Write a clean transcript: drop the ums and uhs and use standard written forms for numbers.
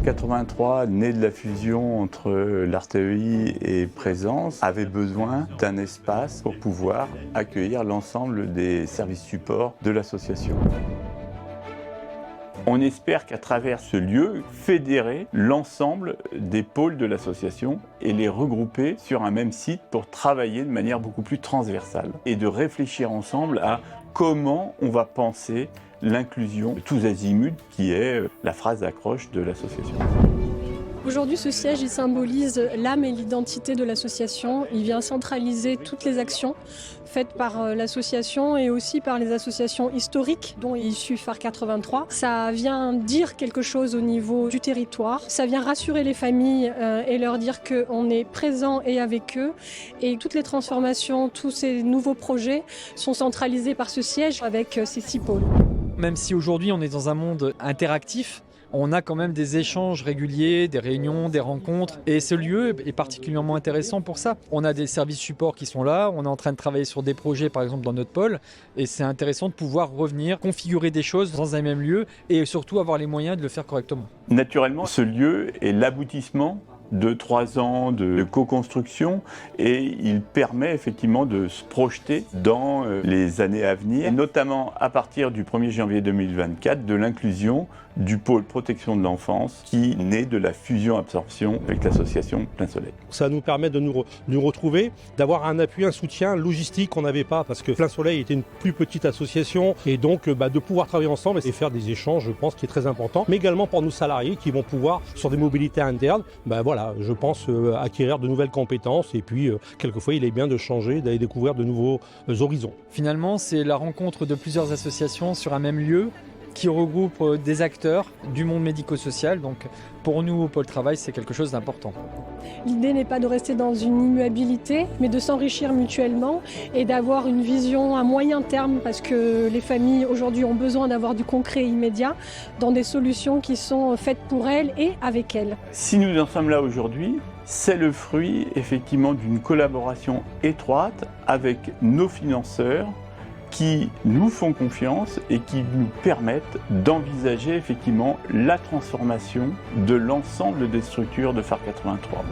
83, né de la fusion entre l'Artei et Présence, avait besoin d'un espace pour pouvoir accueillir l'ensemble des services supports de l'association. On espère qu'à travers ce lieu, fédérer l'ensemble des pôles de l'association et les regrouper sur un même site pour travailler de manière beaucoup plus transversale et de réfléchir ensemble à comment on va penser l'inclusion tous azimuts, qui est la phrase d'accroche de l'association. Aujourd'hui, ce siège, il symbolise l'âme et l'identité de l'association. Il vient centraliser toutes les actions faites par l'association et aussi par les associations historiques dont est issu Phare 83. Ça vient dire quelque chose au niveau du territoire. Ça vient rassurer les familles et leur dire qu'on est présent et avec eux. Et toutes les transformations, tous ces nouveaux projets sont centralisés par ce siège avec ces 6 pôles. Même si aujourd'hui on est dans un monde interactif, on a quand même des échanges réguliers, des réunions, des rencontres. Et ce lieu est particulièrement intéressant pour ça. On a des services supports qui sont là, on est en train de travailler sur des projets par exemple dans notre pôle. Et c'est intéressant de pouvoir revenir, configurer des choses dans un même lieu et surtout avoir les moyens de le faire correctement. Naturellement, ce lieu est l'aboutissement de 3 ans de co-construction et il permet effectivement de se projeter dans les années à venir, et notamment à partir du 1er janvier 2024 de l'inclusion du pôle protection de l'enfance qui naît de la fusion-absorption avec l'association Plein Soleil. Ça nous permet de nous retrouver, d'avoir un appui, un soutien logistique qu'on n'avait pas parce que Plein Soleil était une plus petite association et donc de pouvoir travailler ensemble et faire des échanges, je pense, qui est très important, mais également pour nos salariés qui vont pouvoir, sur des mobilités internes, je pense, acquérir de nouvelles compétences et puis quelquefois il est bien de changer, d'aller découvrir de nouveaux horizons. Finalement, c'est la rencontre de plusieurs associations sur un même lieu qui regroupe des acteurs du monde médico-social. Donc pour nous, au Pôle Travail, c'est quelque chose d'important. L'idée n'est pas de rester dans une immuabilité, mais de s'enrichir mutuellement et d'avoir une vision à moyen terme, parce que les familles aujourd'hui ont besoin d'avoir du concret immédiat dans des solutions qui sont faites pour elles et avec elles. Si nous en sommes là aujourd'hui, c'est le fruit effectivement d'une collaboration étroite avec nos financeurs, qui nous font confiance et qui nous permettent d'envisager effectivement la transformation de l'ensemble des structures de Phare 83.